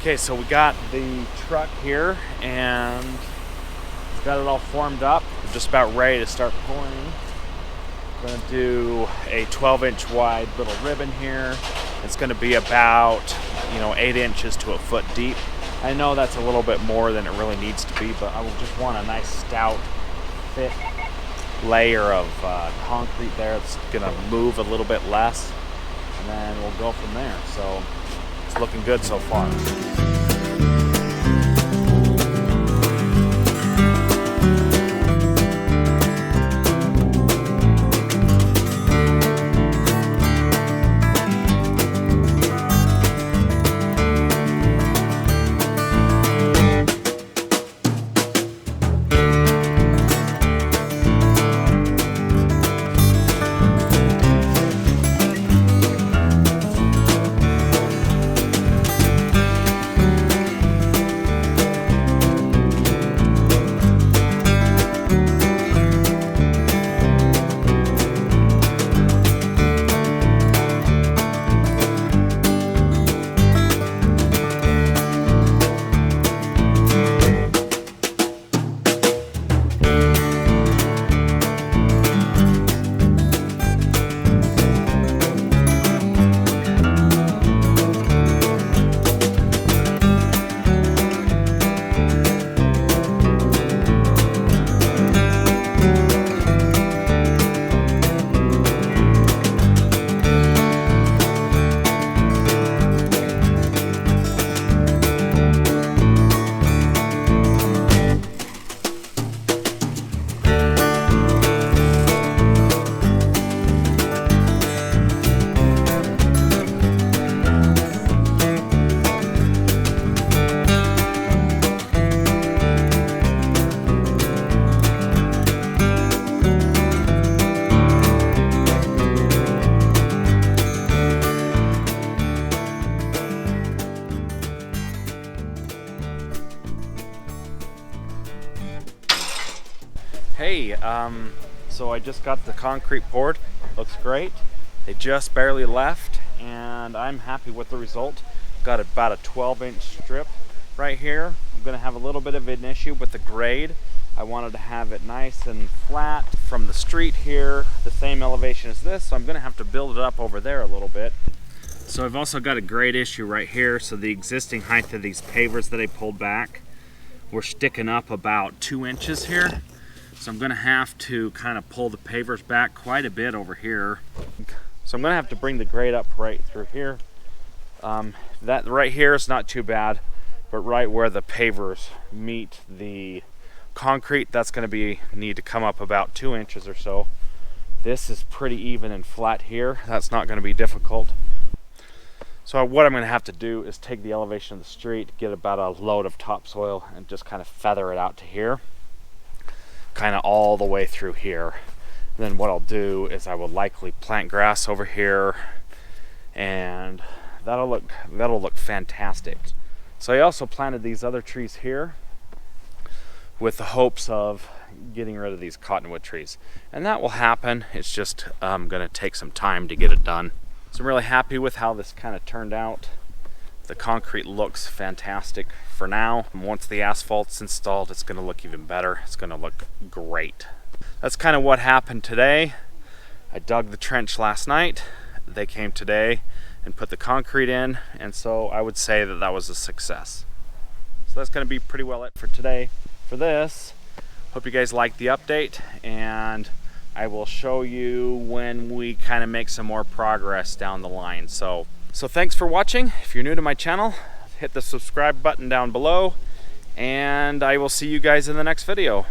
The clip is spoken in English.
Okay, so we got the truck here and it's got it all formed up. We're just about ready to start pouring. We're gonna do a 12-inch wide little ribbon here. It's gonna be about 8 inches to a foot deep. I know that's a little bit more than it really needs to be, but I will just want a nice stout, thick layer of concrete there. It's gonna move a little bit less, and then we'll go from there. So it's looking good so far. Hey, so I just got the concrete poured. Looks great. They just barely left, and I'm happy with the result. Got about a 12-inch strip right here. I'm gonna have a little bit of an issue with the grade. I wanted to have it nice and flat from the street here, the same elevation as this, so I'm gonna have to build it up over there a little bit. So I've also got a grade issue right here. So the existing height of these pavers that I pulled back, we're sticking up about 2 inches here. So I'm gonna have to kind of pull the pavers back quite a bit over here. So I'm gonna have to bring the grade up right through here. That right here is not too bad, but right where the pavers meet the concrete, that's gonna need to come up about 2 inches or so. This is pretty even and flat here. That's not gonna be difficult. So what I'm gonna have to do is take the elevation of the street, get about a load of topsoil, and just kind of feather it out to here, kind of all the way through here. And then what I'll do is I will likely plant grass over here, and that'll look fantastic. So I also planted these other trees here with the hopes of getting rid of these cottonwood trees, and that will happen. It's just gonna take some time to get it done. So I'm really happy with how this kind of turned out. The concrete looks fantastic for now. And once the asphalt's installed, it's gonna look even better. It's gonna look great. That's kind of what happened today. I dug the trench last night. They came today and put the concrete in, and so I would say that that was a success. So that's gonna be pretty well it for today for this. Hope you guys liked the update, and I will show you when we kind of make some more progress down the line. So thanks for watching. If you're new to my channel, hit the subscribe button down below, and I will see you guys in the next video.